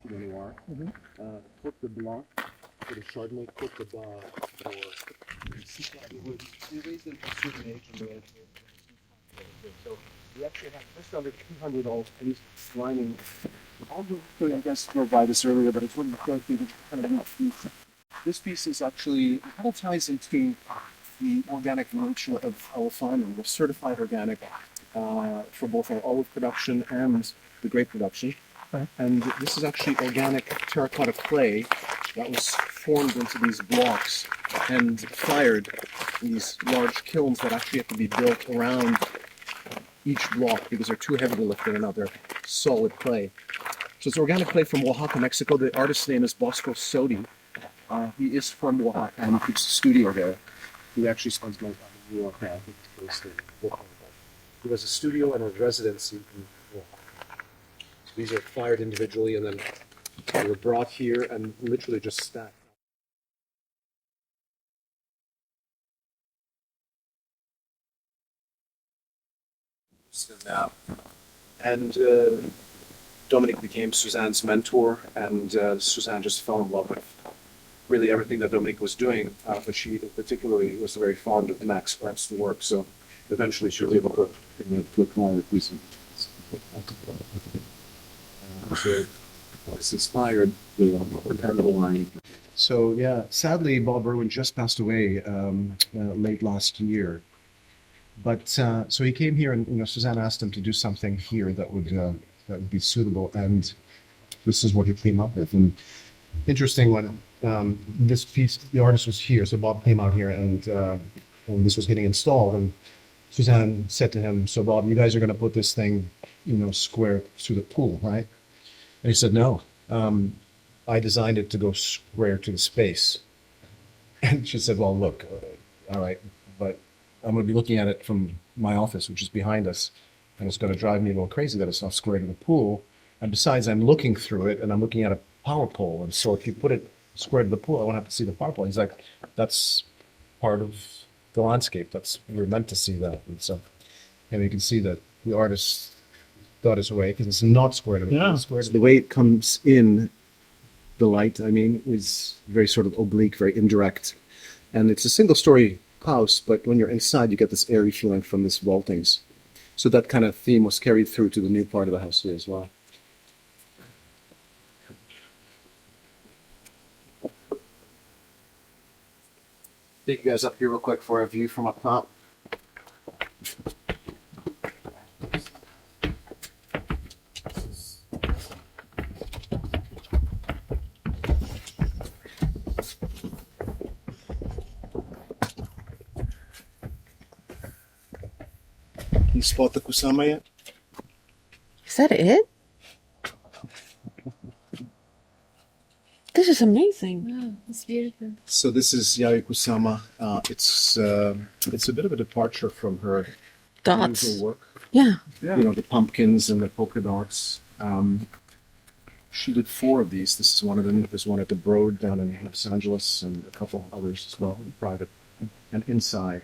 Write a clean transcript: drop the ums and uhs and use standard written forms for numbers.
Pinot Noir. Côte de Blanc for the Chardonnay, Côte de Bar for Citra. We raised them to a certain age and they had so we actually have just under 200 old trees lining. I guess drove by this earlier, but it's wouldn't quite be kind of this piece is actually kind of ties into the organic nature of our farming. We're certified organic for both our olive production and the grape production. Okay. And this is actually organic terracotta clay that was formed into these blocks and fired in these large kilns that actually have to be built around each block because they're too heavy to lift in and out. They're solid clay. So it's organic clay from Oaxaca, Mexico. The artist's name is Bosco Sodi. He is from Oaxaca and he keeps a studio there. He actually spends more time in New York now. I think he's based in Oaxaca. He has a studio and a residency in Oaxaca. So these are fired individually and then they were brought here and literally just stacked. And Dominique became Suzanne's mentor, and Suzanne just fell in love with really everything that Dominique was doing, but she particularly was very fond of Max Brem's work, so eventually she was able to acquire a piece of so this inspired the incredible line. So yeah, sadly Bob Irwin just passed away late last year. But so he came here, and Suzanne asked him to do something here that would be suitable, and this is what he came up with. And interesting when this piece, the artist was here, so Bob came out here, and this was getting installed, and Suzanne said to him, "So Bob, you guys are going to put this thing, square through the pool, right?" And he said, "No, I designed it to go square to the space." And she said, "Well, look, all right, but I'm going to be looking at it from my office, which is behind us, and it's going to drive me a little crazy that it's not square to the pool. And besides, I'm looking through it, and I'm looking at a power pole, and so if you put it square to the pool, I won't have to see the power pole." He's like, "That's part of the landscape. We're meant to see that." And so, and you can see that the artist thought his way, because it's not square to the pool. Square to the way it comes in, the light, is very sort of oblique, very indirect. And it's a single-story house, but when you're inside, you get this airy feeling from this vaultings. So that kind of theme was carried through to the new part of the house here as well. Take you guys up here real quick for a view from up top. You spot the kusama yet? Is that it? This is amazing. Wow, it's beautiful. So this is Yayoi Kusama. It's a bit of a departure from her Dots. usual work. Yeah. The pumpkins and the polka dots. She did 4 of these. This is one of them. There's one at the Broad down in Los Angeles, and a couple others as well, private and inside.